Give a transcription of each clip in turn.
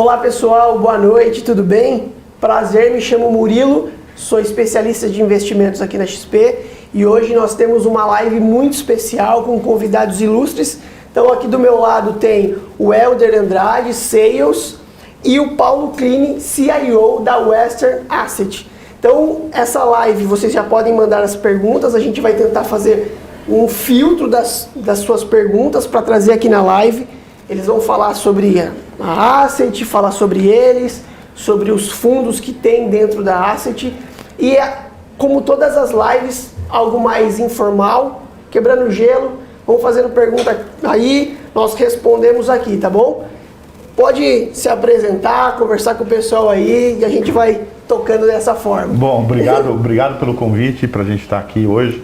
Olá pessoal, boa noite, tudo bem? Prazer, me chamo Murilo, sou especialista de investimentos aqui na XP e hoje nós temos uma live muito especial com convidados ilustres. Então aqui do meu lado tem o Helder Andrade, Sales, e o Paulo Klein, CIO da Western Asset. Então essa live vocês já podem mandar as perguntas, a gente vai tentar fazer um filtro das suas perguntas para trazer aqui na live. Eles vão falar sobre a Asset, falar sobre eles, sobre os fundos que tem dentro da Asset. E como todas as lives, algo mais informal, quebrando gelo, vão fazendo pergunta aí, nós respondemos aqui, tá bom? Pode se apresentar, conversar com o pessoal aí e a gente vai tocando dessa forma. Bom, obrigado pelo convite para a gente estar aqui hoje.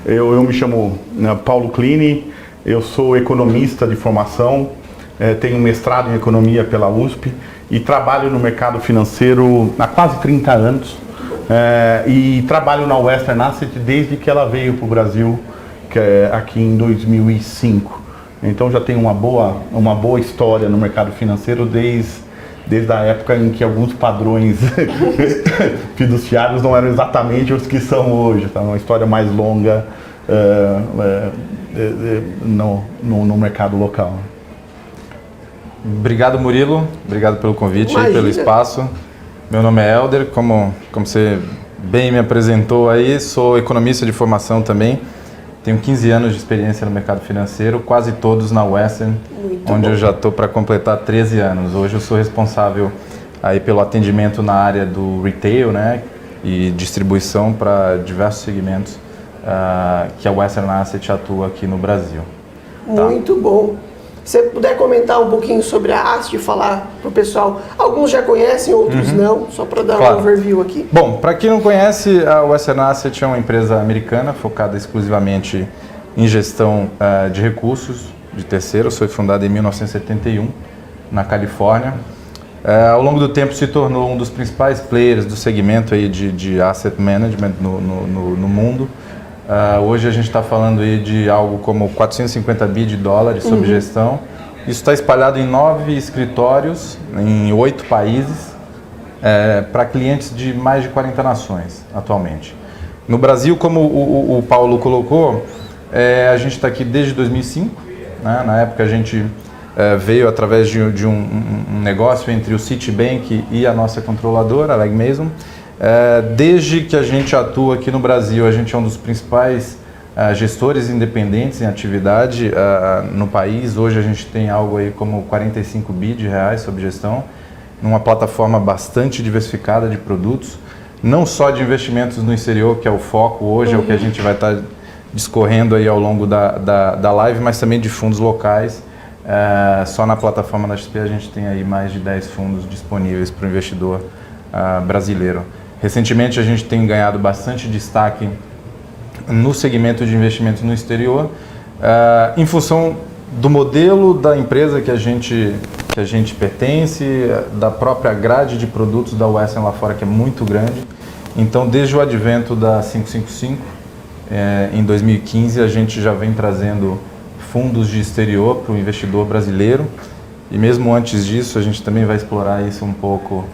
Eu me chamo Paulo Klein, eu sou economista de formação, tenho mestrado em economia pela USP e trabalho no mercado financeiro há quase 30 anos e trabalho na Western Asset desde que ela veio para o Brasil, aqui em 2005. Então já tenho uma boa história no mercado financeiro desde a época em que alguns padrões fiduciários não eram exatamente os que são hoje. Tá? Uma história mais longa no mercado local. Obrigado, Murilo. Obrigado pelo convite, pelo espaço. Meu nome é Helder, como você bem me apresentou aí, sou economista de formação também. Tenho 15 anos de experiência no mercado financeiro, quase todos na Western, onde eu já estou para completar 13 anos. Hoje eu sou responsável aí pelo atendimento na área do retail, né, e distribuição para diversos segmentos que a Western Asset atua aqui no Brasil. Muito bom. Se você puder comentar um pouquinho sobre a Asset, falar para o pessoal, alguns já conhecem, outros não, só para dar um overview aqui. Bom, para quem não conhece, a Western Asset é uma empresa americana focada exclusivamente em gestão de recursos de terceiros. Foi fundada em 1971 na Califórnia. Ao longo do tempo se tornou um dos principais players do segmento aí de asset management no mundo. Hoje a gente está falando aí de algo como 450 bi de dólares sob gestão. Isso está espalhado em 9 escritórios, em 8 países, para clientes de mais de 40 nações atualmente. No Brasil, como o Paulo colocou, a gente está aqui desde 2005. Né? Na época a gente veio através de um negócio entre o Citibank e a nossa controladora, a Legg Mason. Desde que a gente atua aqui no Brasil, a gente é um dos principais gestores independentes em atividade no país. Hoje a gente tem algo aí como 45 bi de reais sob gestão, numa plataforma bastante diversificada de produtos, não só de investimentos no exterior, que é o foco hoje, é o que a gente vai estar discorrendo aí ao longo da live, mas também de fundos locais. Só na plataforma da XP a gente tem aí mais de 10 fundos disponíveis para o investidor brasileiro. Recentemente a gente tem ganhado bastante destaque no segmento de investimentos no exterior, em função do modelo da empresa que a gente pertence, da própria grade de produtos da Western lá fora, que é muito grande. Então, desde o advento da 555, em 2015, a gente já vem trazendo fundos de exterior para o investidor brasileiro. E mesmo antes disso, a gente também vai explorar isso um pouco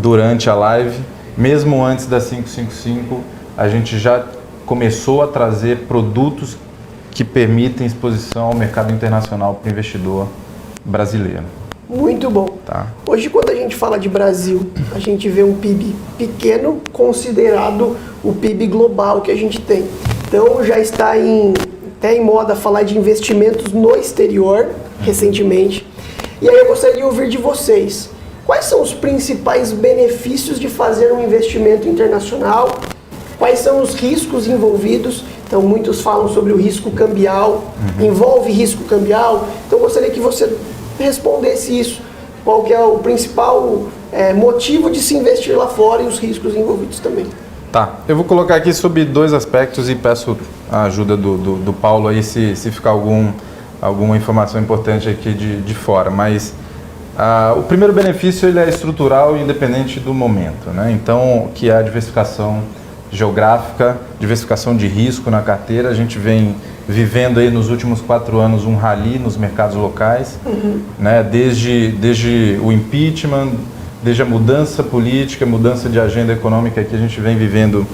durante a live. Mesmo antes da 555, a gente já começou a trazer produtos que permitem exposição ao mercado internacional para o investidor brasileiro. Muito bom. Tá. Hoje, quando a gente fala de Brasil, a gente vê um PIB pequeno considerado o PIB global que a gente tem. Então, já está até em moda falar de investimentos no exterior, recentemente. E aí eu gostaria de ouvir de vocês, quais são os principais benefícios de fazer um investimento internacional? Quais são os riscos envolvidos? Então, muitos falam sobre o risco cambial. Envolve risco cambial? Então, eu gostaria que você respondesse isso. Qual que é o principal motivo de se investir lá fora e os riscos envolvidos também? Tá, eu vou colocar aqui sobre 2 aspectos e peço a ajuda do Paulo aí se ficar alguma informação importante aqui de fora. Mas o primeiro benefício ele é estrutural e independente do momento, né? Então, que é a diversificação geográfica, diversificação de risco na carteira. A gente vem vivendo aí nos últimos 4 anos um rally nos mercados locais, né? Desde o impeachment, desde a mudança política, mudança de agenda econômica que a gente vem vivendo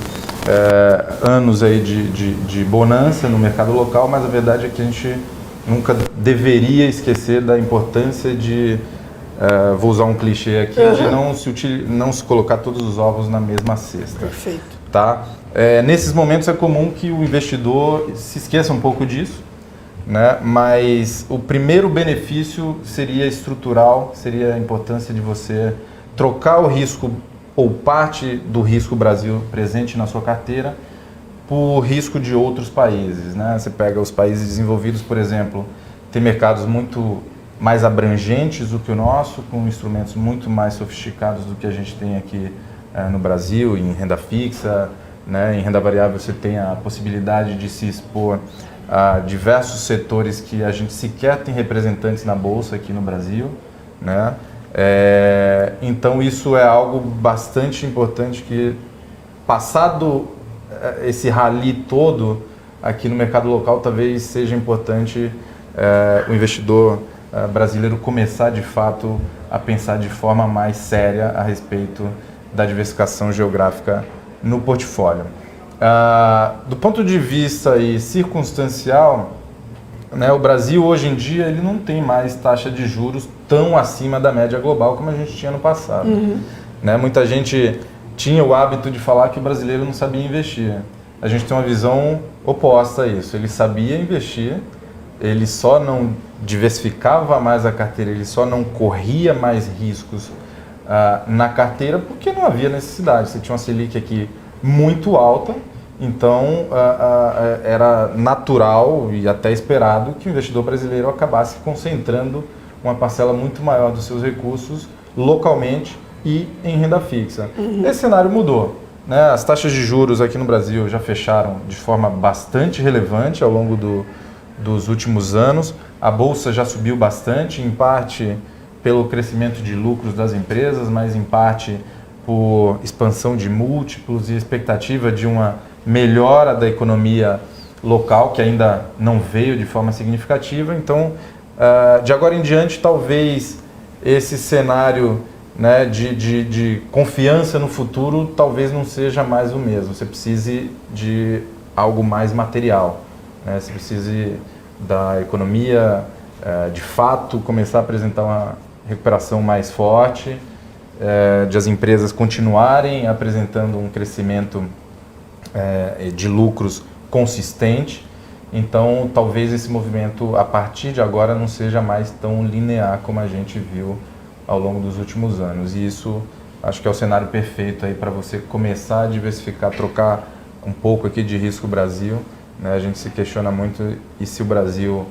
anos aí de bonança no mercado local, mas a verdade é que a gente nunca deveria esquecer da importância de, vou usar um clichê aqui, de não se colocar todos os ovos na mesma cesta. Perfeito. Tá? Nesses momentos é comum que o investidor se esqueça um pouco disso, né? Mas o primeiro benefício seria estrutural, seria a importância de você trocar o risco ou parte do risco Brasil presente na sua carteira por risco de outros países, né? Você pega os países desenvolvidos, por exemplo, tem mercados muito mais abrangentes do que o nosso, com instrumentos muito mais sofisticados do que a gente tem aqui no Brasil, em renda fixa, né? Em renda variável você tem a possibilidade de se expor a diversos setores que a gente sequer tem representantes na Bolsa aqui no Brasil, né? Então isso é algo bastante importante que, passado esse rally todo aqui no mercado local, talvez seja importante o investidor brasileiro começar de fato a pensar de forma mais séria a respeito da diversificação geográfica no portfólio. Do ponto de vista aí circunstancial, né, o Brasil hoje em dia ele não tem mais taxa de juros tão acima da média global como a gente tinha no passado. Né, muita gente tinha o hábito de falar que o brasileiro não sabia investir. A gente tem uma visão oposta a isso. Ele sabia investir, ele só não diversificava mais a carteira, ele só não corria mais riscos na carteira porque não havia necessidade. Você tinha uma Selic aqui muito alta, então era natural e até esperado que o investidor brasileiro acabasse concentrando uma parcela muito maior dos seus recursos localmente e em renda fixa. Esse cenário mudou, né? As taxas de juros aqui no Brasil já fecharam de forma bastante relevante ao longo dos últimos anos. A Bolsa já subiu bastante, em parte pelo crescimento de lucros das empresas, mas em parte por expansão de múltiplos e expectativa de uma melhora da economia local, que ainda não veio de forma significativa. Então, de agora em diante, talvez esse cenário, né, de confiança no futuro talvez não seja mais o mesmo. Você precise de algo mais material, né? Você precise da economia de fato começar a apresentar uma recuperação mais forte, de as empresas continuarem apresentando um crescimento de lucros consistente. Então, talvez esse movimento, a partir de agora, não seja mais tão linear como a gente viu ao longo dos últimos anos. E isso, acho que é o cenário perfeito aí para você começar a diversificar, trocar um pouco aqui de risco Brasil, né? A gente se questiona muito, e se o Brasil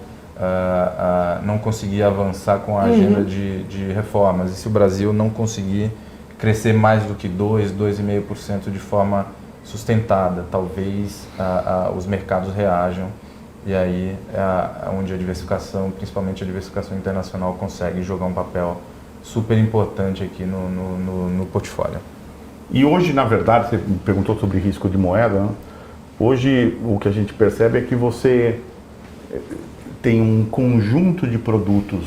não conseguir avançar com a agenda de reformas, e se o Brasil não conseguir crescer mais do que 2,5% de forma sustentada, talvez os mercados reajam, e aí é onde a diversificação, principalmente a diversificação internacional, consegue jogar um papel super importante aqui no portfólio. E hoje, na verdade, você me perguntou sobre risco de moeda, né? Hoje o que a gente percebe é que você tem um conjunto de produtos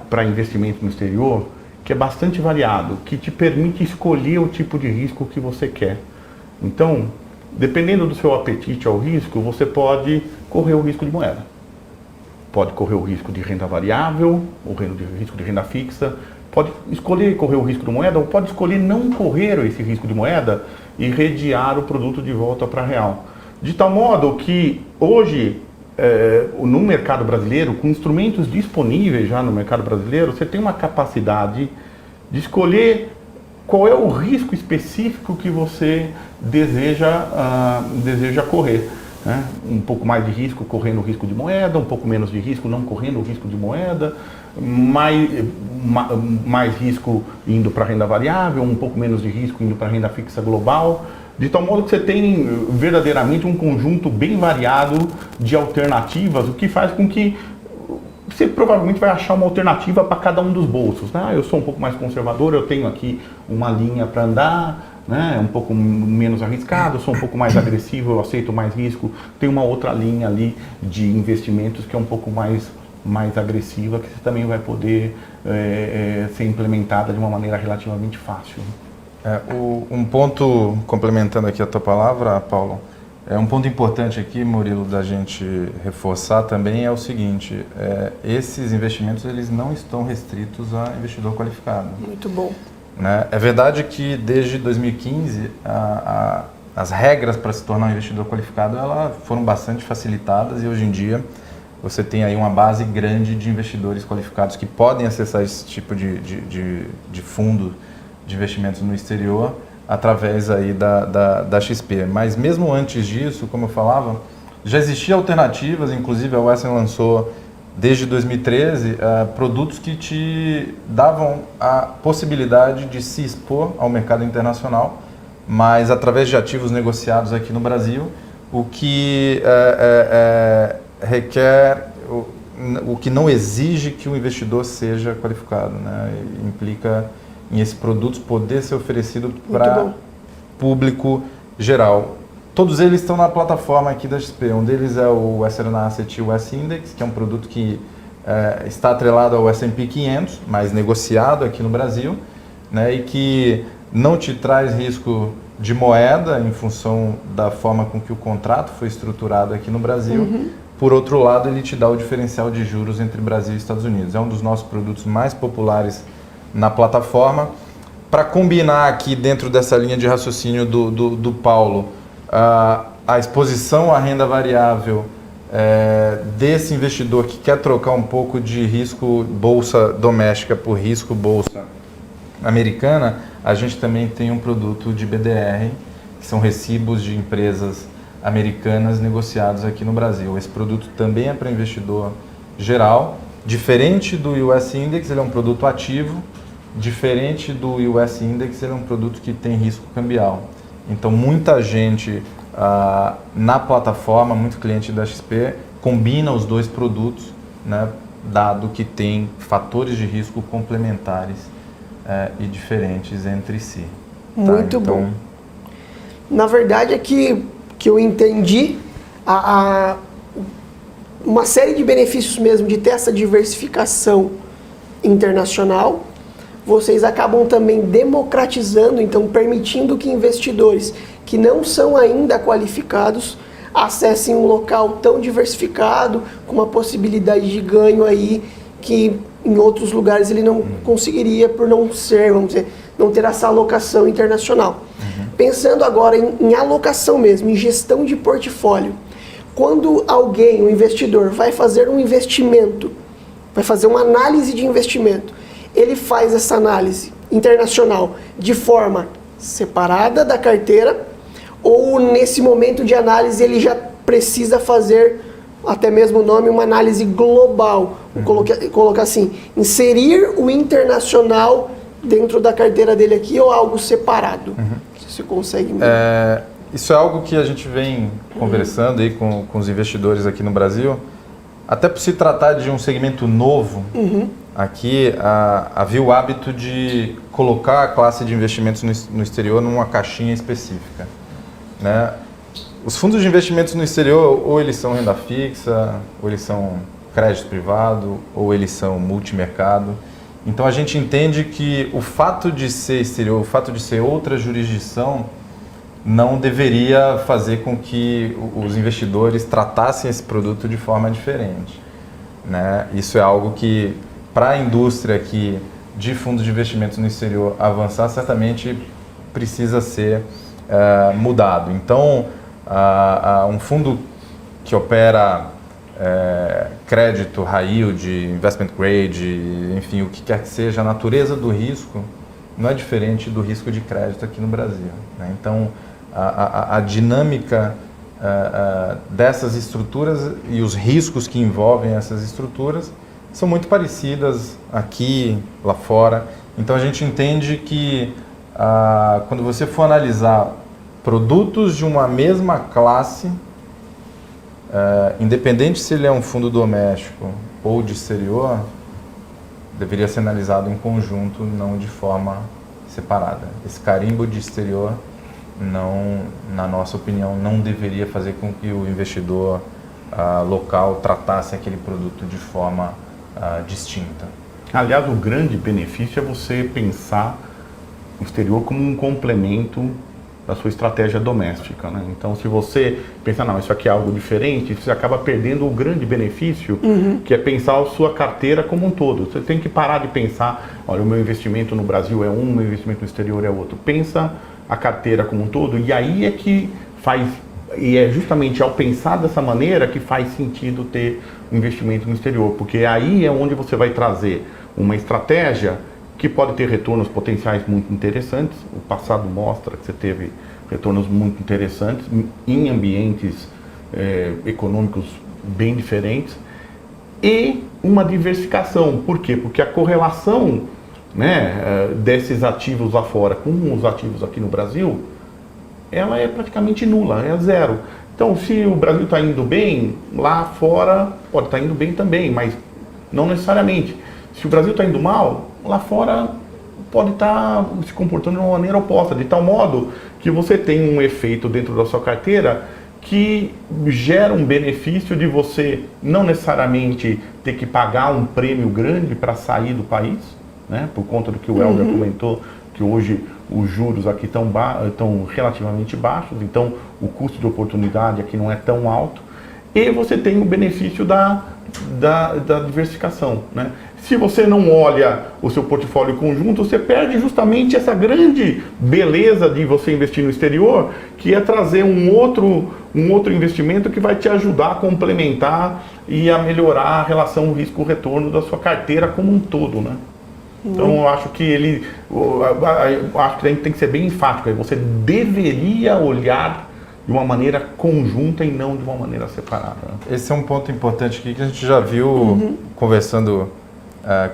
para investimento no exterior que é bastante variado, que te permite escolher o tipo de risco que você quer. Então, dependendo do seu apetite ao risco, você pode correr o risco de moeda. Pode correr o risco de renda variável, o risco de renda fixa, pode escolher correr o risco de moeda ou pode escolher não correr esse risco de moeda e rediar o produto de volta para real. De tal modo que hoje, no mercado brasileiro, com instrumentos disponíveis já no mercado brasileiro, você tem uma capacidade de escolher qual é o risco específico que você deseja correr, né? Um pouco mais de risco correndo o risco de moeda, um pouco menos de risco não correndo o risco de moeda, mais risco indo para renda variável, um pouco menos de risco indo para renda fixa global, de tal modo que você tem verdadeiramente um conjunto bem variado de alternativas, o que faz com que você provavelmente vai achar uma alternativa para cada um dos bolsos, né? Eu sou um pouco mais conservador, eu tenho aqui uma linha para andar, né? É um pouco menos arriscado, eu sou um pouco mais agressivo, eu aceito mais risco. Tem uma outra linha ali de investimentos que é um pouco mais agressiva, que você também vai poder ser implementada de uma maneira relativamente fácil. Um ponto, complementando aqui a tua palavra, Paulo, um ponto importante aqui, Murilo, da gente reforçar também é o seguinte, esses investimentos eles não estão restritos a investidor qualificado. Muito bom. Né? É verdade que desde 2015 as regras para se tornar um investidor qualificado foram bastante facilitadas e hoje em dia você tem aí uma base grande de investidores qualificados que podem acessar esse tipo de fundo de investimentos no exterior através aí da XP. Mas mesmo antes disso, como eu falava, já existiam alternativas, inclusive a Western lançou desde 2013 produtos que te davam a possibilidade de se expor ao mercado internacional, mas através de ativos negociados aqui no Brasil, o que requer, o que não exige que o investidor seja qualificado, né? Implica em esse produto poder ser oferecido para público geral. Todos eles estão na plataforma aqui da XP. Um deles é o Western Asset US Index, que é um produto que está atrelado ao S&P 500, mas negociado aqui no Brasil, né, e que não te traz risco de moeda em função da forma com que o contrato foi estruturado aqui no Brasil. Uhum. Por outro lado, ele te dá o diferencial de juros entre Brasil e Estados Unidos. É um dos nossos produtos mais populares na plataforma. Para combinar aqui dentro dessa linha de raciocínio do Paulo, a exposição à renda variável desse investidor que quer trocar um pouco de risco bolsa doméstica por risco bolsa americana, a gente também tem um produto de BDR, que são recibos de empresas americanas negociados aqui no Brasil. Esse produto também é para investidor geral, diferente do US Index, ele é um produto ativo, diferente do US Index, ele é um produto que tem risco cambial. Então, muita gente na plataforma, muito cliente da XP, combina os dois produtos, né, dado que tem fatores de risco complementares e diferentes entre si. Muito bom. Na verdade, é que eu entendi uma série de benefícios mesmo de ter essa diversificação internacional. Vocês acabam também democratizando, então permitindo que investidores que não são ainda qualificados acessem um local tão diversificado, com uma possibilidade de ganho aí que em outros lugares ele não conseguiria por não ser, vamos dizer, não ter essa alocação internacional. Uhum. Pensando agora em alocação mesmo, em gestão de portfólio, quando alguém, um investidor, vai fazer um investimento, vai fazer uma análise de investimento, ele faz essa análise internacional de forma separada da carteira ou nesse momento de análise ele já precisa fazer, até mesmo o nome, uma análise global. Vou colocar assim, inserir o internacional dentro da carteira dele aqui ou algo separado? Você consegue mesmo? Isso é algo que a gente vem conversando aí com os investidores aqui no Brasil, até por se tratar de um segmento novo. Aqui havia o hábito de colocar a classe de investimentos no exterior numa caixinha específica, né? Os fundos de investimentos no exterior, ou eles são renda fixa, ou eles são crédito privado, ou eles são multimercado. Então a gente entende que o fato de ser exterior, o fato de ser outra jurisdição, não deveria fazer com que os investidores tratassem esse produto de forma diferente, né? Isso é algo que, para a indústria aqui de fundos de investimentos no exterior avançar, certamente precisa ser mudado. Então, um fundo que opera crédito, high yield, investment grade, enfim, o que quer que seja, a natureza do risco não é diferente do risco de crédito aqui no Brasil, né? Então, a dinâmica dessas estruturas e os riscos que envolvem essas estruturas são muito parecidas aqui, lá fora. Então a gente entende que quando você for analisar produtos de uma mesma classe, independente se ele é um fundo doméstico ou de exterior, deveria ser analisado em conjunto, não de forma separada. Esse carimbo de exterior, não, na nossa opinião, não deveria fazer com que o investidor local tratasse aquele produto de forma distinta. Aliás, o grande benefício é você pensar o exterior como um complemento da sua estratégia doméstica, né? Então, se você pensar, não, isso aqui é algo diferente, você acaba perdendo o grande benefício, que é pensar a sua carteira como um todo. Você tem que parar de pensar, olha, o meu investimento no Brasil é um, o meu investimento no exterior é outro. Pensa a carteira como um todo, e aí é que faz, e é justamente ao pensar dessa maneira que faz sentido ter um investimento no exterior, porque aí é onde você vai trazer uma estratégia que pode ter retornos potenciais muito interessantes. O passado mostra que você teve retornos muito interessantes em ambientes econômicos bem diferentes e uma diversificação. Por quê? Porque a correlação, né, desses ativos lá fora com os ativos aqui no Brasil, ela é praticamente nula, é zero. Então, se o Brasil está indo bem, lá fora pode estar indo bem também, mas não necessariamente. Se o Brasil está indo mal, lá fora pode estar se comportando de uma maneira oposta, de tal modo que você tem um efeito dentro da sua carteira que gera um benefício de você não necessariamente ter que pagar um prêmio grande para sair do país, né? Por conta do que o Helder comentou, que hoje os juros aqui estão relativamente baixos, então o custo de oportunidade aqui não é tão alto, e você tem o benefício da diversificação, né? Se você não olha o seu portfólio conjunto, você perde justamente essa grande beleza de você investir no exterior, que é trazer um outro investimento que vai te ajudar a complementar e a melhorar a relação risco-retorno da sua carteira como um todo, né? Então eu acho que a gente tem que ser bem enfático. Você deveria olhar de uma maneira conjunta e não de uma maneira separada. Esse é um ponto importante aqui que a gente já viu conversando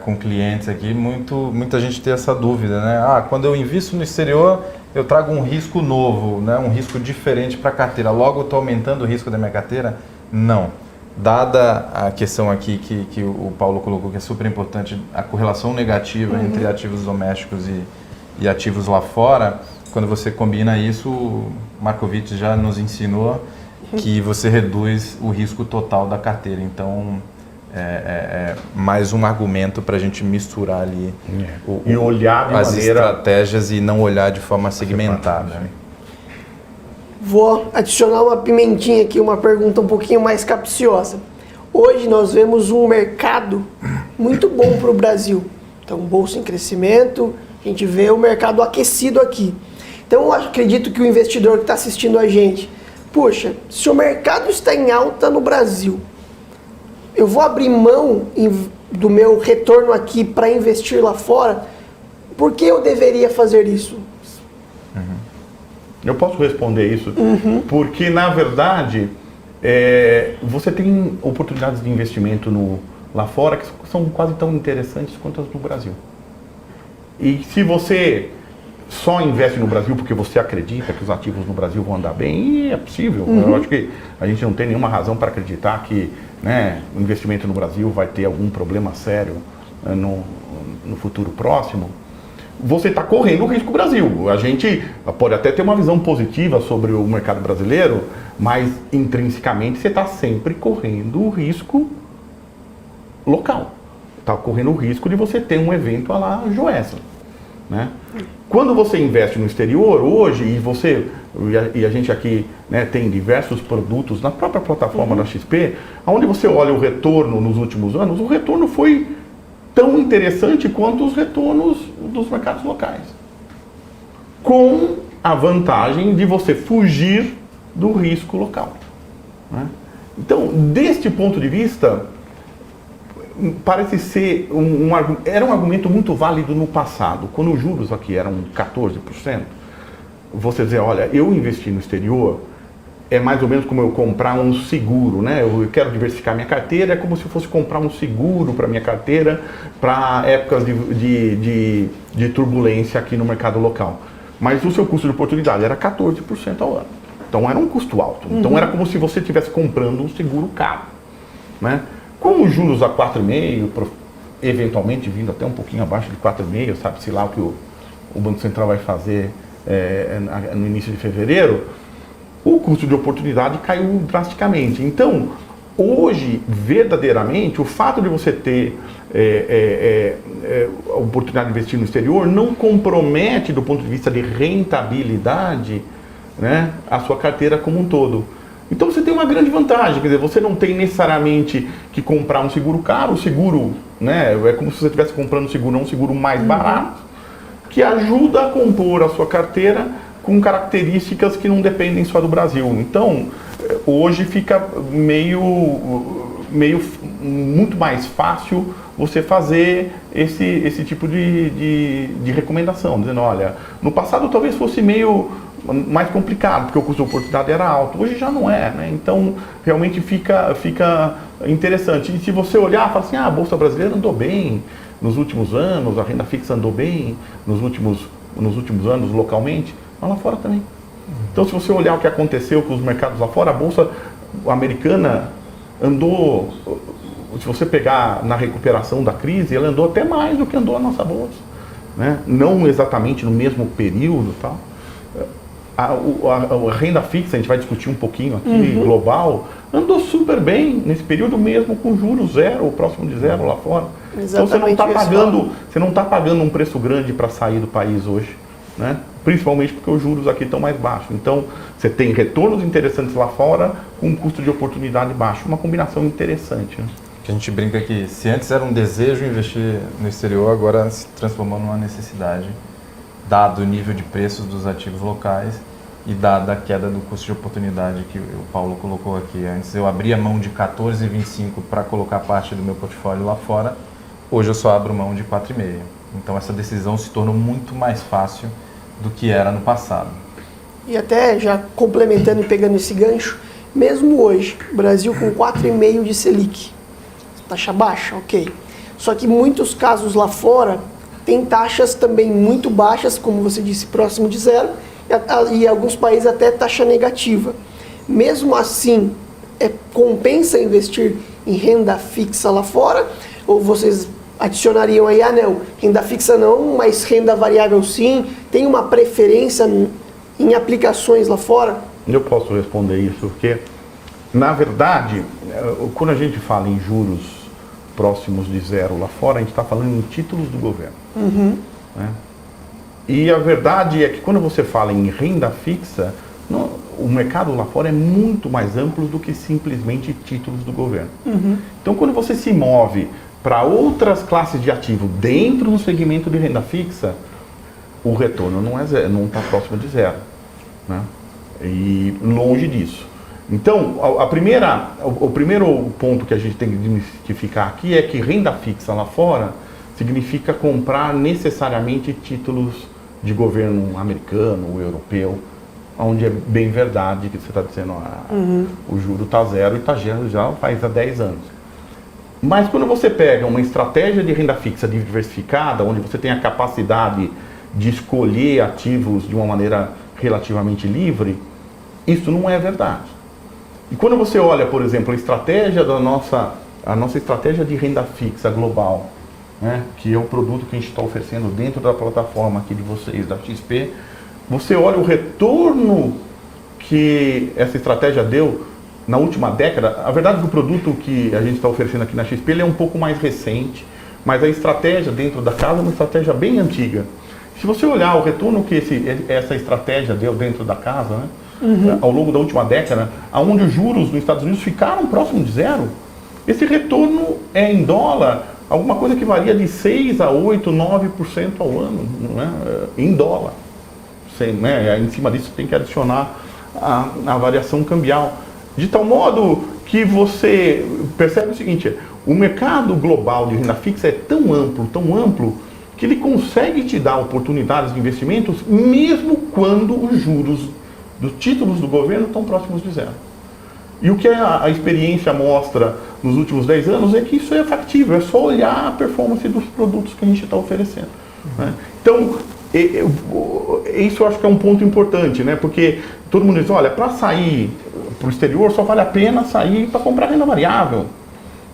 com clientes aqui, muita gente tem essa dúvida, né? Quando eu invisto no exterior, eu trago um risco novo, né? Um risco diferente para a carteira. Logo, eu estou aumentando o risco da minha carteira? Não. Dada a questão aqui que o Paulo colocou, que é super importante, a correlação negativa entre ativos domésticos e ativos lá fora, quando você combina isso, o Markovits já nos ensinou que você reduz o risco total da carteira. Então, é mais um argumento para a gente misturar ali e olhar de as maneira estratégias e não olhar de forma segmentada. Vou adicionar uma pimentinha aqui, uma pergunta um pouquinho mais capciosa. Hoje nós vemos um mercado muito bom para o Brasil. Então, bolsa em crescimento, a gente vê o mercado aquecido aqui. Então, eu acredito que o investidor que está assistindo a gente, puxa, se o mercado está em alta no Brasil, eu vou abrir mão do meu retorno aqui para investir lá fora? Por que eu deveria fazer isso? Eu posso responder isso, porque na verdade você tem oportunidades de investimento lá fora que são quase tão interessantes quanto as no Brasil. E se você só investe no Brasil porque você acredita que os ativos no Brasil vão andar bem, e é possível. Eu acho que a gente não tem nenhuma razão para acreditar que, né, o investimento no Brasil vai ter algum problema sério no futuro próximo. Você está correndo o risco Brasil. A gente pode até ter uma visão positiva sobre o mercado brasileiro, mas intrinsecamente você está sempre correndo o risco local. Está correndo o risco de você ter um evento à la Joessa, né? Quando você investe no exterior hoje, e a gente aqui, né, tem diversos produtos na própria plataforma da XP, onde você olha o retorno nos últimos anos, o retorno foi tão interessante quanto os retornos dos mercados locais, com a vantagem de você fugir do risco local, né? Então, deste ponto de vista, parece ser era um argumento muito válido no passado, quando os juros aqui eram 14%. Você dizer, olha, eu investi no exterior, é mais ou menos como eu comprar um seguro, né? Eu quero diversificar minha carteira, é como se eu fosse comprar um seguro para minha carteira para épocas de turbulência aqui no mercado local. Mas o seu custo de oportunidade era 14% ao ano. Então era um custo alto. Então era como se você estivesse comprando um seguro caro, né? Com os juros a 4,5%, eventualmente vindo até um pouquinho abaixo de 4,5%, sabe-se lá o o Banco Central vai fazer no início de fevereiro, o custo de oportunidade caiu drasticamente. Então, hoje, verdadeiramente, o fato de você ter a oportunidade de investir no exterior não compromete, do ponto de vista de rentabilidade, né, a sua carteira como um todo. Então você tem uma grande vantagem, quer dizer, você não tem necessariamente que comprar um seguro caro, o seguro, né, é como se você estivesse comprando um seguro mais barato, que ajuda a compor a sua carteira com características que não dependem só do Brasil. Então, hoje fica muito mais fácil você fazer esse tipo de recomendação, dizendo, olha, no passado talvez fosse meio mais complicado, porque o custo de oportunidade era alto, hoje já não é, né? Então, realmente fica interessante. E se você olhar, fala assim, a Bolsa Brasileira andou bem nos últimos anos, a renda fixa andou bem nos últimos anos localmente, mas lá fora também. Então, se você olhar o que aconteceu com os mercados lá fora, a Bolsa americana andou, se você pegar na recuperação da crise, ela andou até mais do que andou a nossa Bolsa, né? Não exatamente no mesmo período, tal. A renda fixa, a gente vai discutir um pouquinho aqui, global, andou super bem nesse período mesmo, com juros zero, ou próximo de zero lá fora. Exatamente. Então você não está pagando um preço grande para sair do país hoje, né? Principalmente porque os juros aqui estão mais baixos. Então você tem retornos interessantes lá fora com um custo de oportunidade baixo. Uma combinação interessante, né? Que a gente brinca que se antes era um desejo investir no exterior, agora se transformou numa necessidade, dado o nível de preços dos ativos locais e dada a queda do custo de oportunidade que o Paulo colocou aqui. Antes eu abria mão de 14,25 para colocar parte do meu portfólio lá fora, hoje eu só abro mão de 4,5. Então essa decisão se tornou muito mais fácil do que era no passado. E até já complementando e pegando esse gancho, mesmo hoje, Brasil com 4,5 de Selic, taxa baixa, ok. Só que em muitos casos lá fora tem taxas também muito baixas, como você disse, próximo de zero, e alguns países até taxa negativa. Mesmo assim, compensa investir em renda fixa lá fora? Ou vocês adicionariam aí, não, renda fixa não, mas renda variável sim? Tem uma preferência em aplicações lá fora? Eu posso responder isso, porque, na verdade, quando a gente fala em juros próximos de zero lá fora, a gente está falando em títulos do governo. Né? E a verdade é que quando você fala em renda fixa, o mercado lá fora é muito mais amplo do que simplesmente títulos do governo. Então, quando você se move para outras classes de ativo dentro do segmento de renda fixa, o retorno não está próximo de zero, né? E longe disso. Então, o primeiro ponto que a gente tem que desmistificar aqui é que renda fixa lá fora significa comprar necessariamente títulos de governo americano ou europeu, onde é bem verdade que você está dizendo, o juro está zero e está já faz há 10 anos. Mas quando você pega uma estratégia de renda fixa diversificada, onde você tem a capacidade de escolher ativos de uma maneira relativamente livre, isso não é verdade. E quando você olha, por exemplo, a estratégia a nossa estratégia de renda fixa global, né, que é o produto que a gente está oferecendo dentro da plataforma aqui de vocês, da XP, você olha o retorno que essa estratégia deu na última década. A verdade é que o produto que a gente está oferecendo aqui na XP ele é um pouco mais recente, mas a estratégia dentro da casa é uma estratégia bem antiga. Se você olhar o retorno que essa estratégia deu dentro da casa, né, ao longo da última década, onde os juros nos Estados Unidos ficaram próximo de zero, esse retorno é em dólar, alguma coisa que varia de 6 a 8, 9% ao ano, né, em dólar. Né, em cima disso tem que adicionar a variação cambial. De tal modo que você percebe o seguinte, o mercado global de renda fixa é tão amplo, que ele consegue te dar oportunidades de investimentos mesmo quando os juros dos títulos do governo estão próximos de zero. E o que a experiência mostra nos últimos 10 anos é que isso é factível, é só olhar a performance dos produtos que a gente está oferecendo. Né? Então, isso eu acho que é um ponto importante, né? Porque todo mundo diz, olha, para sair para o exterior só vale a pena sair para comprar renda variável.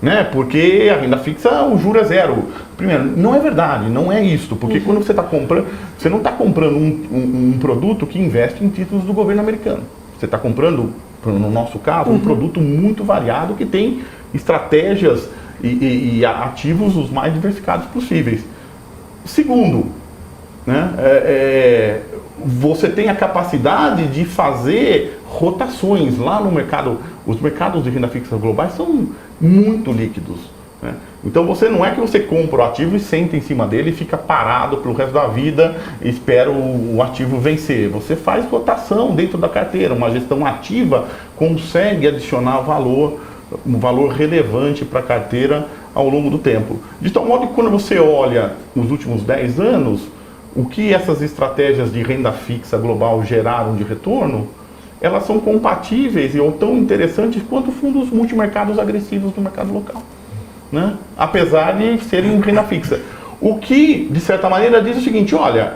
né? Porque a renda fixa, o juro é zero. Primeiro, não é verdade, não é isso, porque quando você está comprando, você não está comprando um produto que investe em títulos do governo americano. Você está comprando, no nosso caso, um produto muito variado que tem estratégias e ativos os mais diversificados possíveis. Segundo, né, você tem a capacidade de fazer rotações lá no mercado. Os mercados de renda fixa globais são muito líquidos, né? Então você não é que você compra o ativo e senta em cima dele e fica parado pelo resto da vida e espera o ativo vencer. Você faz rotação dentro da carteira. Uma gestão ativa consegue adicionar valor, um valor relevante para a carteira ao longo do tempo. De tal modo que quando você olha os últimos 10 anos, o que essas estratégias de renda fixa global geraram de retorno, elas são compatíveis ou tão interessantes quanto fundos multimercados agressivos do mercado local, né? Apesar de serem renda fixa. O que, de certa maneira, diz o seguinte: olha,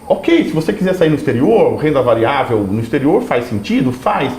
ok, se você quiser sair no exterior, renda variável no exterior faz sentido, faz,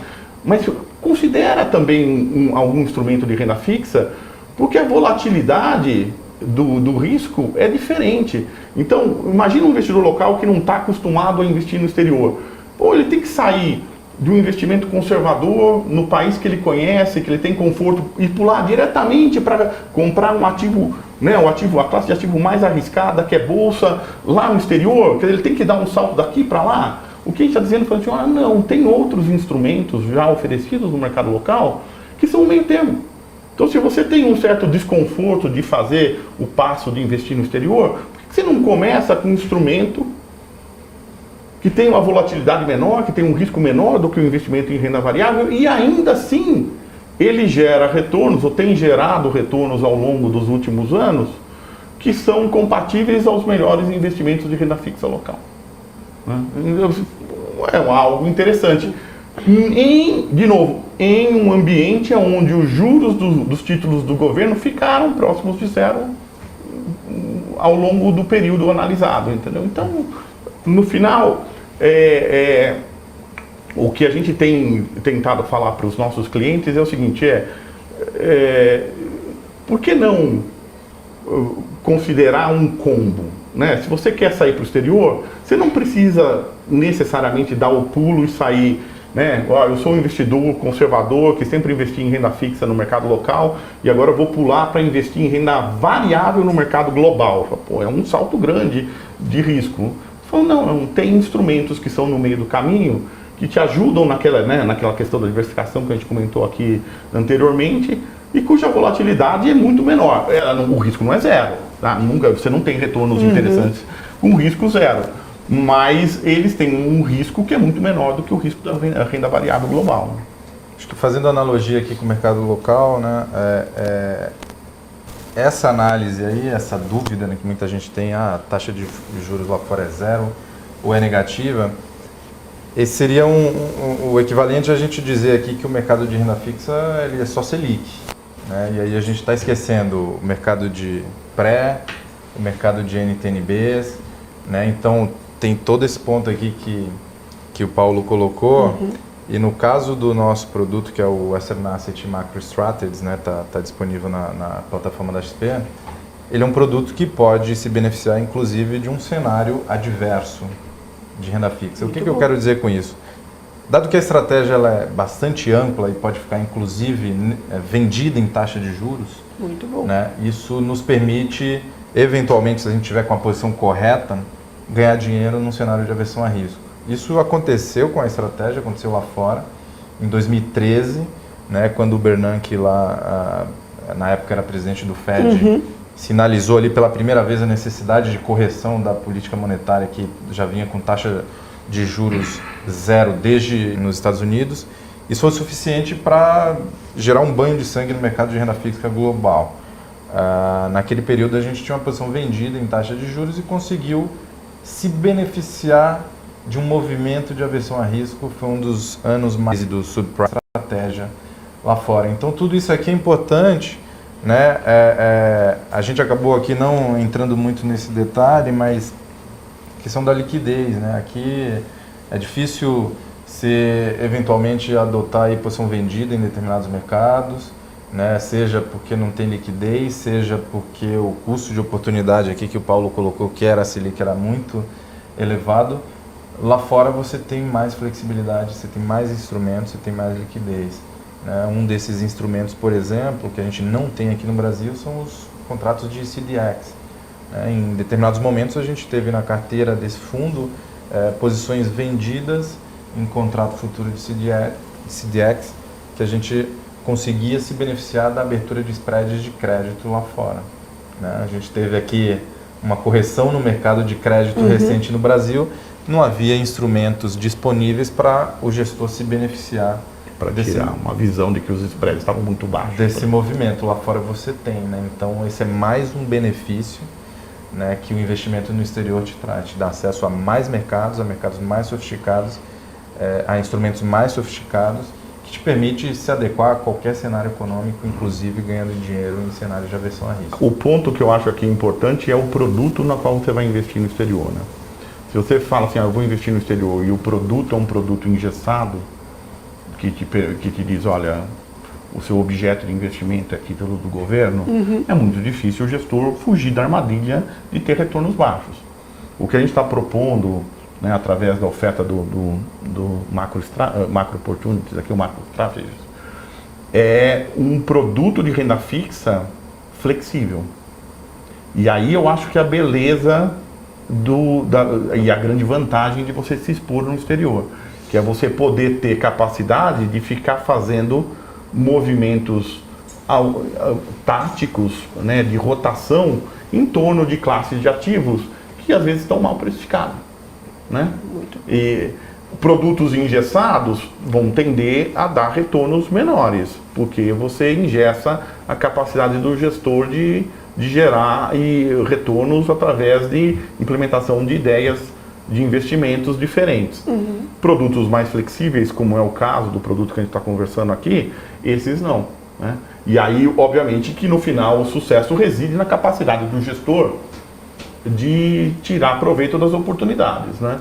mas considera também algum instrumento de renda fixa, porque a volatilidade do risco é diferente. Então, imagina um investidor local que não está acostumado a investir no exterior. Ou ele tem que sair de um investimento conservador no país que ele conhece, que ele tem conforto, e pular diretamente para comprar um ativo, né, a classe de ativo mais arriscada, que é bolsa, lá no exterior. Quer dizer, ele tem que dar um salto daqui para lá. O que a gente está dizendo é assim, não, tem outros instrumentos já oferecidos no mercado local que são um meio termo. Então, se você tem um certo desconforto de fazer o passo de investir no exterior, por que você não começa com um instrumento que tem uma volatilidade menor, que tem um risco menor do que o investimento em renda variável e ainda assim ele gera retornos, ou tem gerado retornos ao longo dos últimos anos, que são compatíveis aos melhores investimentos de renda fixa local? É algo interessante. De novo, em um ambiente onde os juros dos títulos do governo ficaram próximos de zero ao longo do período analisado, entendeu? Então, no final, o que a gente tem tentado falar para os nossos clientes é o seguinte: por que não considerar um combo, né? Se você quer sair para o exterior, você não precisa necessariamente dar o pulo e sair, né? Eu sou um investidor conservador que sempre investi em renda fixa no mercado local e agora eu vou pular para investir em renda variável no mercado global. Pô, é um salto grande de risco. Não, tem instrumentos que são no meio do caminho que te ajudam naquela questão da diversificação que a gente comentou aqui anteriormente e cuja volatilidade é muito menor. O risco não é zero, tá? Você não tem retornos interessantes com risco zero, mas eles têm um risco que é muito menor do que o risco da renda variável global. Acho que fazendo analogia aqui com o mercado local, né, essa análise aí, essa dúvida, né, que muita gente tem, a taxa de juros lá fora é zero ou é negativa, esse seria o equivalente a gente dizer aqui que o mercado de renda fixa ele é só Selic, né? E aí a gente está esquecendo o mercado de pré, o mercado de NTNBs, né? Então tem todo esse ponto aqui que o Paulo colocou. E no caso do nosso produto, que é o Western Asset Macro Strategies, né, tá disponível na plataforma da XP, ele é um produto que pode se beneficiar, inclusive, de um cenário adverso de renda fixa. O que eu quero dizer com isso? Dado que a estratégia ela é bastante ampla e pode ficar, inclusive, vendida em taxa de juros, muito bom, né, isso nos permite, eventualmente, se a gente tiver com a posição correta, ganhar dinheiro num cenário de aversão a risco. Isso aconteceu com a estratégia, aconteceu lá fora, em 2013, né, quando o Bernanke lá, na época era presidente do Fed, sinalizou ali pela primeira vez a necessidade de correção da política monetária que já vinha com taxa de juros zero desde nos Estados Unidos. Isso foi suficiente para gerar um banho de sangue no mercado de renda fixa global. Naquele período a gente tinha uma posição vendida em taxa de juros e conseguiu se beneficiar de um movimento de aversão a risco. Foi um dos anos mais do subprime estratégia lá fora. Então tudo isso aqui é importante, né? A gente acabou aqui não entrando muito nesse detalhe, mas a questão da liquidez, né? Aqui é difícil você eventualmente adotar a posição vendida em determinados mercados, né? Seja porque não tem liquidez, seja porque o custo de oportunidade aqui que o Paulo colocou, que era a Selic, era muito elevado. Lá fora você tem mais flexibilidade, você tem mais instrumentos, você tem mais liquidez, né? Um desses instrumentos, por exemplo, que a gente não tem aqui no Brasil, são os contratos de CDX. Em determinados momentos a gente teve na carteira desse fundo posições vendidas em contrato futuro de CDX, que a gente conseguia se beneficiar da abertura de spreads de crédito lá fora, né? A gente teve aqui uma correção no mercado de crédito recente no Brasil, não havia instrumentos disponíveis para o gestor se beneficiar. Para tirar uma visão de que os spreads estavam muito baixos. Desse movimento lá fora você tem, né? Então esse é mais um benefício, né, que o investimento no exterior te traz, te dá acesso a mais mercados, a mercados mais sofisticados, a instrumentos mais sofisticados, que te permite se adequar a qualquer cenário econômico, inclusive ganhando dinheiro em cenários de aversão a risco. O ponto que eu acho aqui importante é o produto na qual você vai investir no exterior, né? Se você fala assim, eu vou investir no exterior e o produto é um produto engessado, que te diz, olha, o seu objeto de investimento é título do governo, é muito difícil o gestor fugir da armadilha de ter retornos baixos. O que a gente está propondo, né, através da oferta do macro opportunities, aqui o macro strategies, é um produto de renda fixa flexível. E aí eu acho que a beleza e a grande vantagem de você se expor no exterior, que é você poder ter capacidade de ficar fazendo movimentos táticos, né, de rotação em torno de classes de ativos que às vezes estão mal precificados, né? E produtos engessados vão tender a dar retornos menores, porque você engessa a capacidade do gestor de gerar retornos através de implementação de ideias de investimentos diferentes. Produtos mais flexíveis, como é o caso do produto que a gente está conversando aqui, esses não, né? E aí, obviamente, que no final o sucesso reside na capacidade do gestor de tirar proveito das oportunidades, né?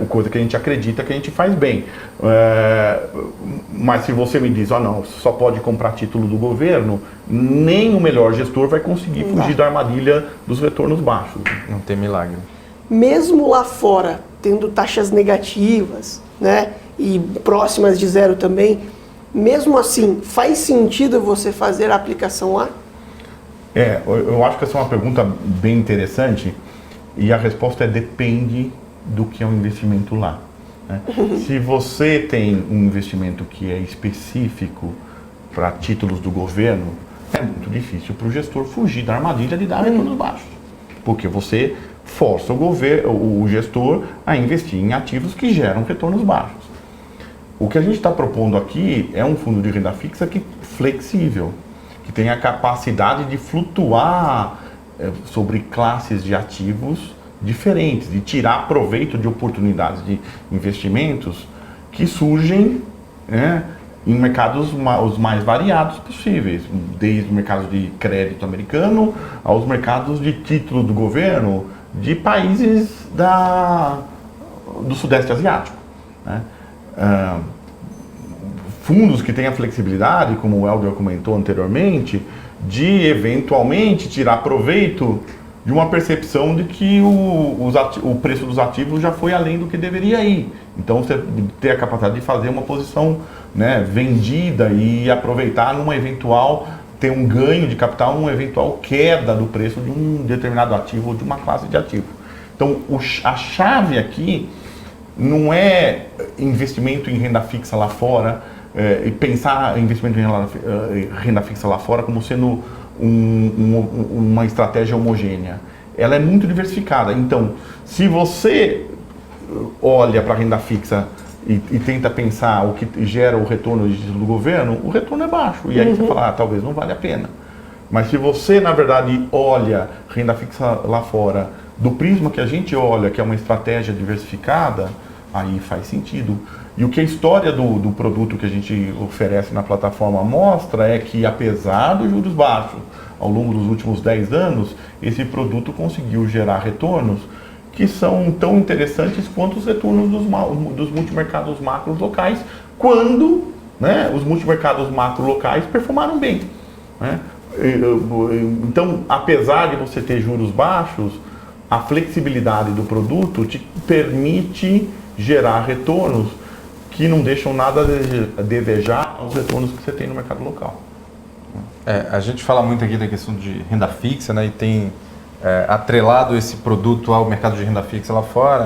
Coisa que a gente acredita que a gente faz bem. Mas se você me diz, não, só pode comprar título do governo, nem o melhor gestor vai conseguir fugir da armadilha dos retornos baixos. Não tem milagre. Mesmo lá fora, tendo taxas negativas, né, e próximas de zero também, mesmo assim, faz sentido você fazer a aplicação lá? Eu acho que essa é uma pergunta bem interessante e a resposta é depende do que é o investimento lá, né? Se você tem um investimento que é específico para títulos do governo, é muito difícil para o gestor fugir da armadilha de dar retornos baixos, porque você força o gestor a investir em ativos que geram retornos baixos. O que a gente está propondo aqui é um fundo de renda fixa flexível, que tem a capacidade de flutuar sobre classes de ativos diferentes, de tirar proveito de oportunidades de investimentos que surgem, né, em mercados os mais variados possíveis, desde o mercado de crédito americano aos mercados de título do governo de países do Sudeste Asiático, né? Fundos que têm a flexibilidade, como o Helder comentou anteriormente, de eventualmente tirar proveito de uma percepção de que o preço dos ativos já foi além do que deveria ir. Então você ter a capacidade de fazer uma posição, né, vendida e aproveitar ter um ganho de capital, uma eventual queda do preço de um determinado ativo ou de uma classe de ativo. Então a chave aqui não é investimento em renda fixa lá fora, e pensar investimento em renda fixa lá fora como sendo uma estratégia homogênea. Ela é muito diversificada. Então, se você olha para a renda fixa e tenta pensar o que gera o retorno do governo, o retorno é baixo. E aí você fala, talvez não vale a pena. Mas se você, na verdade, olha renda fixa lá fora do prisma que a gente olha, que é uma estratégia diversificada, aí faz sentido. E o que a história do produto que a gente oferece na plataforma mostra é que, apesar dos juros baixos, ao longo dos últimos 10 anos, esse produto conseguiu gerar retornos que são tão interessantes quanto os retornos dos multimercados macros locais, quando né, os multimercados macro locais performaram bem. Né? Então, apesar de você ter juros baixos, a flexibilidade do produto te permite gerar retornos que não deixam nada a desejar aos retornos que você tem no mercado local. A gente fala muito aqui da questão de renda fixa, né, e tem atrelado esse produto ao mercado de renda fixa lá fora.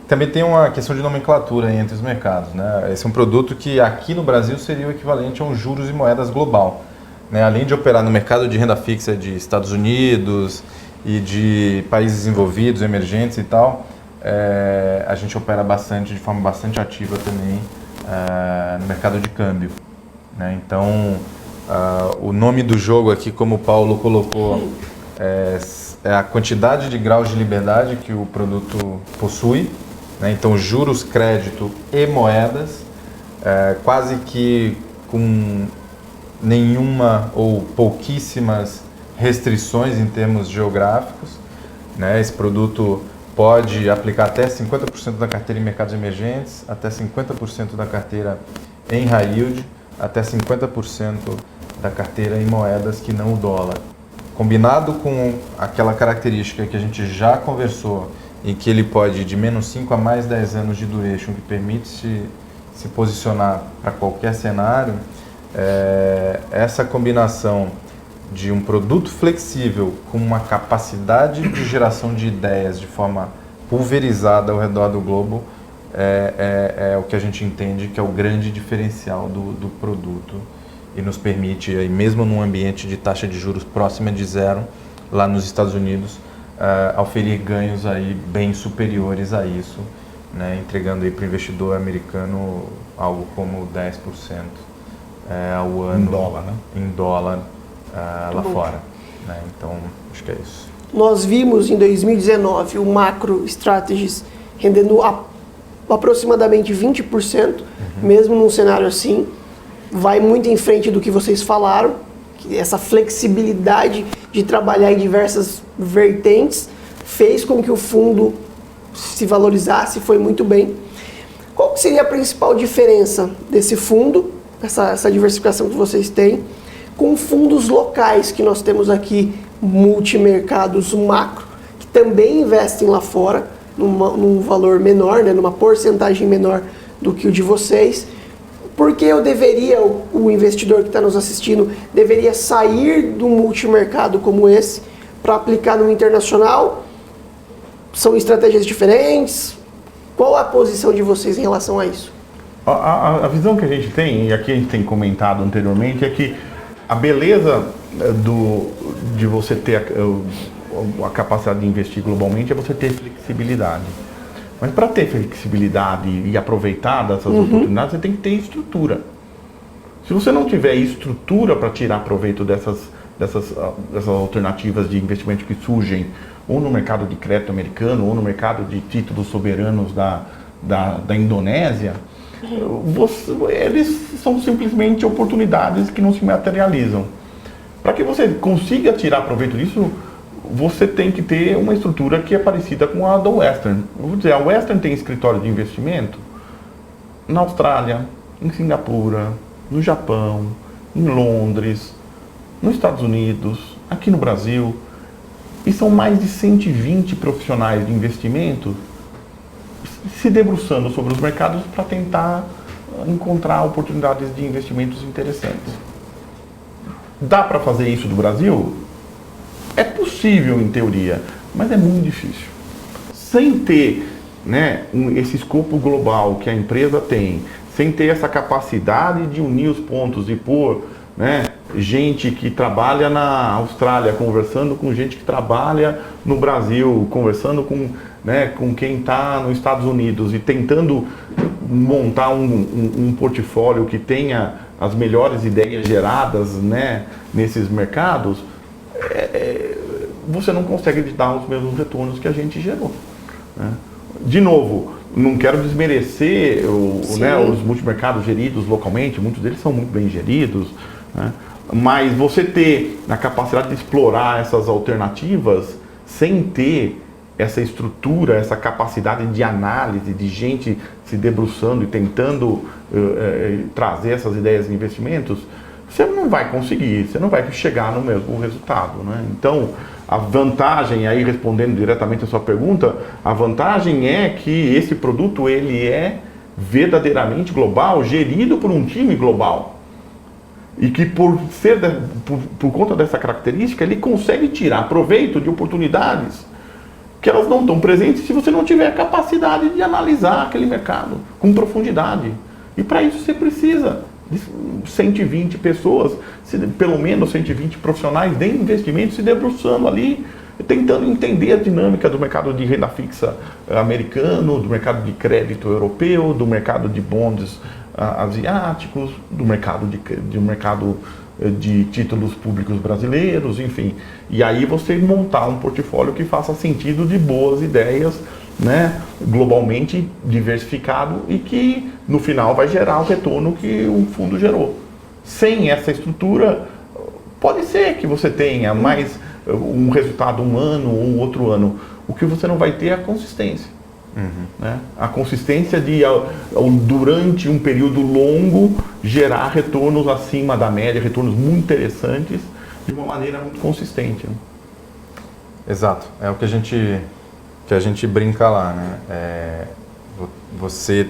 Também tem uma questão de nomenclatura entre os mercados. Né? Esse é um produto que aqui no Brasil seria o equivalente a um juros e moedas global. Né? Além de operar no mercado de renda fixa de Estados Unidos e de países desenvolvidos, emergentes e tal, a gente opera bastante, de forma bastante ativa também no mercado de câmbio. Né? Então, o nome do jogo aqui, como o Paulo colocou, é a quantidade de graus de liberdade que o produto possui. Né? Então, juros, crédito e moedas, quase que com nenhuma ou pouquíssimas restrições em termos geográficos. Né? Esse produto pode aplicar até 50% da carteira em mercados emergentes, até 50% da carteira em high yield, até 50% da carteira em moedas que não o dólar. Combinado com aquela característica que a gente já conversou, em que ele pode ir de menos 5 a mais 10 anos de duration, que permite se posicionar para qualquer cenário, essa combinação de um produto flexível com uma capacidade de geração de ideias de forma pulverizada ao redor do globo é o que a gente entende que é o grande diferencial do produto e nos permite, aí, mesmo num ambiente de taxa de juros próxima de zero, lá nos Estados Unidos, oferir ganhos aí bem superiores a isso, né, entregando para o investidor americano algo como 10% ao ano em dólar lá fora. Né? Então, acho que é isso. Nós vimos em 2019 o Macro Strategies rendendo aproximadamente 20%, mesmo num cenário assim. Vai muito em frente do que vocês falaram, que essa flexibilidade de trabalhar em diversas vertentes fez com que o fundo se valorizasse, foi muito bem. Qual seria a principal diferença desse fundo, essa diversificação que vocês têm, com fundos locais que nós temos aqui, multimercados macro, que também investem lá fora, num valor menor, né, numa porcentagem menor do que o de vocês? Porque o investidor que está nos assistindo, deveria sair do multimercado como esse para aplicar no internacional? São estratégias diferentes? Qual a posição de vocês em relação a isso? A visão que a gente tem, e aqui a gente tem comentado anteriormente, é que a beleza de você ter a capacidade de investir globalmente é você ter flexibilidade. Mas para ter flexibilidade e aproveitar dessas oportunidades, você tem que ter estrutura. Se você não tiver estrutura para tirar proveito dessas alternativas de investimento que surgem ou no mercado de crédito americano ou no mercado de títulos soberanos da Indonésia, eles são simplesmente oportunidades que não se materializam. Para que você consiga tirar proveito disso, você tem que ter uma estrutura que é parecida com a da Western. Eu vou dizer, a Western tem escritório de investimento na Austrália, em Singapura, no Japão, em Londres, nos Estados Unidos, aqui no Brasil. E são mais de 120 profissionais de investimento se debruçando sobre os mercados para tentar encontrar oportunidades de investimentos interessantes. Dá para fazer isso do Brasil? É possível em teoria, mas é muito difícil. Sem ter, né, esse escopo global que a empresa tem, sem ter essa capacidade de unir os pontos e pôr, né, gente que trabalha na Austrália conversando com gente que trabalha no Brasil, conversando com quem está nos Estados Unidos e tentando montar um portfólio que tenha as melhores ideias geradas, né, nesses mercados, você não consegue dar os mesmos retornos que a gente gerou. Né? De novo, não quero desmerecer os multimercados geridos localmente, muitos deles são muito bem geridos, né? Mas você ter a capacidade de explorar essas alternativas sem ter essa estrutura, essa capacidade de análise, de gente se debruçando e tentando trazer essas ideias de investimentos, você não vai conseguir, você não vai chegar no mesmo resultado, né? Então, a vantagem, aí respondendo diretamente a sua pergunta, a vantagem é que esse produto ele é verdadeiramente global, gerido por um time global. E que por conta dessa característica, ele consegue tirar proveito de oportunidades que elas não estão presentes se você não tiver a capacidade de analisar aquele mercado com profundidade. E para isso você precisa de 120 pessoas, pelo menos 120 profissionais de investimento se debruçando ali, tentando entender a dinâmica do mercado de renda fixa americano, do mercado de crédito europeu, do mercado de bonds asiáticos, do mercado de títulos públicos brasileiros, enfim. E aí você montar um portfólio que faça sentido de boas ideias, né, globalmente diversificado e que no final vai gerar o retorno que o fundo gerou. Sem essa estrutura, pode ser que você tenha mais um resultado um ano ou outro ano. O que você não vai ter é a consistência. Né? A consistência de, durante um período longo, gerar retornos acima da média, retornos muito interessantes, de uma maneira muito consistente. Né? Exato. É o que a gente brinca lá, né? Você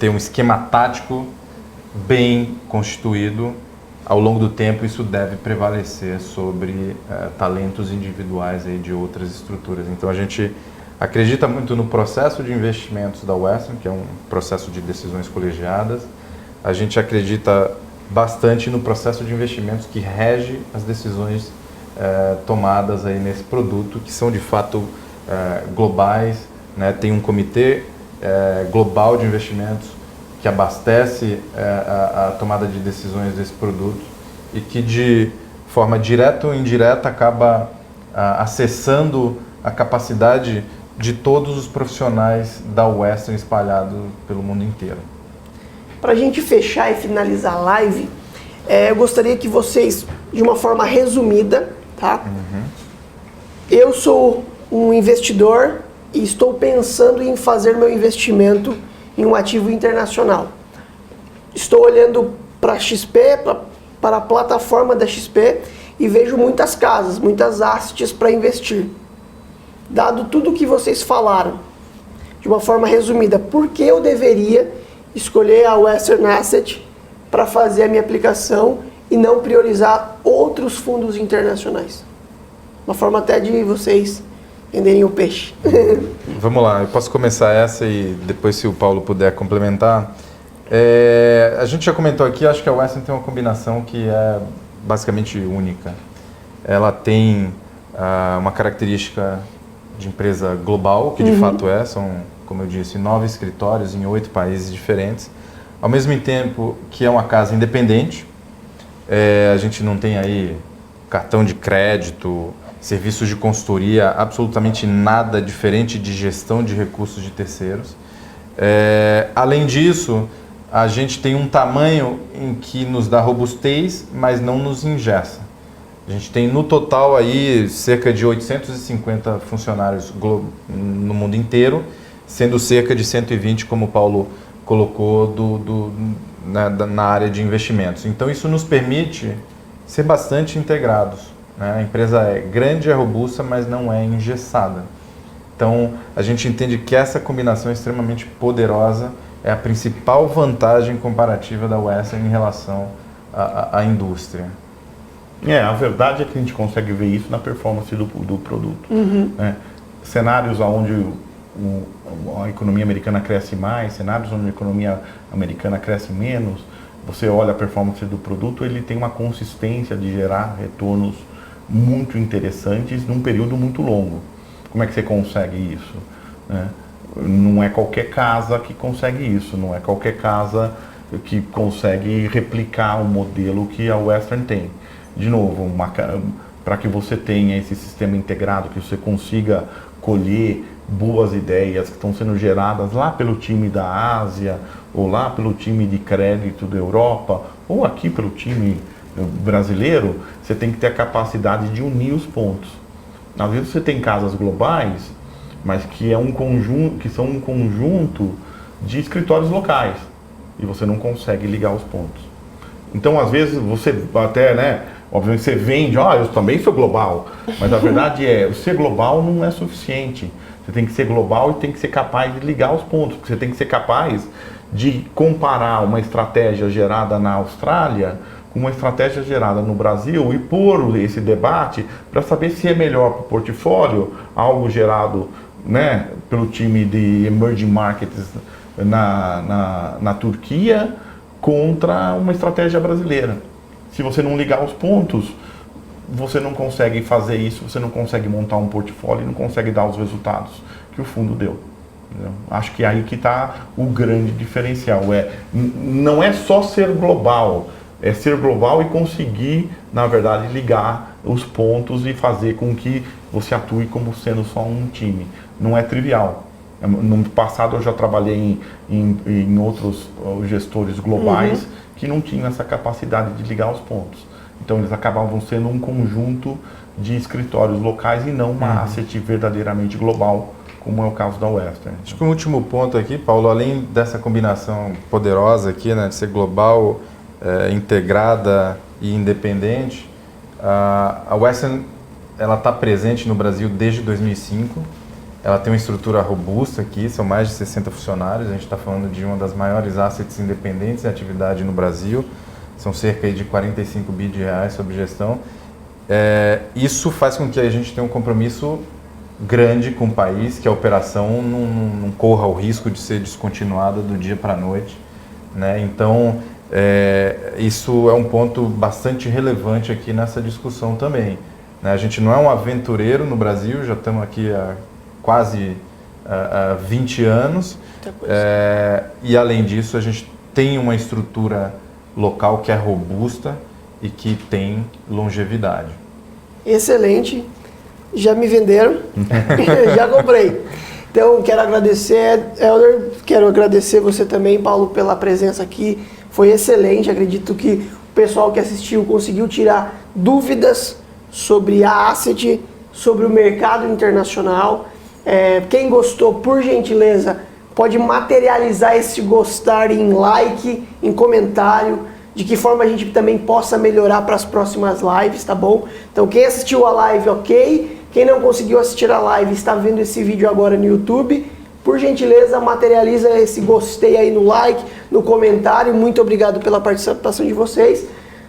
ter um esquema tático bem constituído, ao longo do tempo isso deve prevalecer sobre talentos individuais aí de outras estruturas. Então a gente acredita muito no processo de investimentos da Western, que é um processo de decisões colegiadas. A gente acredita bastante no processo de investimentos que rege as decisões tomadas aí nesse produto, que são de fato globais, né? Tem um comitê global de investimentos que abastece a tomada de decisões desse produto e que de forma direta ou indireta acaba acessando a capacidade de todos os profissionais da Western espalhados pelo mundo inteiro. Para a gente fechar e finalizar a live, eu gostaria que vocês, de uma forma resumida, tá? Eu sou um investidor e estou pensando em fazer meu investimento em um ativo internacional. Estou olhando para a XP, para a plataforma da XP e vejo muitas casas, muitas assets para investir. Dado tudo o que vocês falaram, de uma forma resumida, por que eu deveria escolher a Western Asset para fazer a minha aplicação e não priorizar outros fundos internacionais? Uma forma até de vocês venderem o peixe. Vamos lá, eu posso começar essa e depois, se o Paulo puder complementar. A gente já comentou aqui, acho que a Western tem uma combinação que é basicamente única. Ela tem uma característica de empresa global, que de fato são, como eu disse, 9 escritórios em 8 países diferentes, ao mesmo tempo que é uma casa independente. A gente não tem aí cartão de crédito, serviços de consultoria, absolutamente nada diferente de gestão de recursos de terceiros. Além disso, a gente tem um tamanho em que nos dá robustez, mas não nos engessa. A gente tem no total aí cerca de 850 funcionários no mundo inteiro, sendo cerca de 120, como o Paulo colocou, na área de investimentos. Então isso nos permite ser bastante integrados, né? A empresa é grande, é robusta, mas não é engessada. Então a gente entende que essa combinação é extremamente poderosa, é a principal vantagem comparativa da Western em relação à indústria. A verdade é que a gente consegue ver isso na performance do produto. Né? Cenários onde a economia americana cresce mais, cenários onde a economia americana cresce menos, você olha a performance do produto, ele tem uma consistência de gerar retornos muito interessantes num período muito longo. Como é que você consegue isso? Né? Não é qualquer casa que consegue isso, não é qualquer casa que consegue replicar o modelo que a Western tem. De novo, para que você tenha esse sistema integrado, que você consiga colher boas ideias que estão sendo geradas lá pelo time da Ásia, ou lá pelo time de crédito da Europa, ou aqui pelo time brasileiro, você tem que ter a capacidade de unir os pontos. Às vezes você tem casas globais mas que são um conjunto de escritórios locais e você não consegue ligar os pontos. Então, às vezes, você até, né, obviamente você vende, eu também sou global, mas a verdade o ser global não é suficiente. Você tem que ser global e tem que ser capaz de ligar os pontos, porque você tem que ser capaz de comparar uma estratégia gerada na Austrália com uma estratégia gerada no Brasil e pôr esse debate para saber se é melhor para o portfólio algo gerado, né, pelo time de Emerging Markets na Turquia contra uma estratégia brasileira. Se você não ligar os pontos, você não consegue fazer isso, você não consegue montar um portfólio e não consegue dar os resultados que o fundo deu. Entendeu? Acho que é aí que está o grande diferencial. Não é só ser global, é ser global e conseguir, na verdade, ligar os pontos e fazer com que você atue como sendo só um time. Não é trivial. No passado eu já trabalhei em outros gestores globais que não tinham essa capacidade de ligar os pontos. Então eles acabavam sendo um conjunto de escritórios locais e não uma asset verdadeiramente global, como é o caso da Western. Acho que um último ponto aqui, Paulo, além dessa combinação poderosa aqui, né, de ser global, integrada e independente, a Western ela está presente no Brasil desde 2005. Ela tem uma estrutura robusta aqui, são mais de 60 funcionários. A gente está falando de uma das maiores assets independentes em atividade no Brasil. São cerca de 45 bi de reais sob gestão. Isso faz com que a gente tenha um compromisso grande com o país, que a operação não corra o risco de ser descontinuada do dia para a noite, né? Então, isso é um ponto bastante relevante aqui nessa discussão também, né? A gente não é um aventureiro no Brasil, já estamos aqui há quase 20 anos, e além disso a gente tem uma estrutura local que é robusta e que tem longevidade. Excelente, já me venderam, já comprei. Então quero agradecer, Helder, quero agradecer você também, Paulo, pela presença aqui, foi excelente, acredito que o pessoal que assistiu conseguiu tirar dúvidas sobre a asset, sobre o mercado internacional. Quem gostou, por gentileza, pode materializar esse gostar em like, em comentário, de que forma a gente também possa melhorar para as próximas lives, tá bom? Então quem assistiu a live, ok. Quem não conseguiu assistir a live, está vendo esse vídeo agora no YouTube, por gentileza, materializa esse gostei aí no like, no comentário. Muito obrigado pela participação de vocês.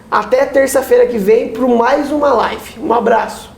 Até terça-feira que vem para mais uma live. Um abraço.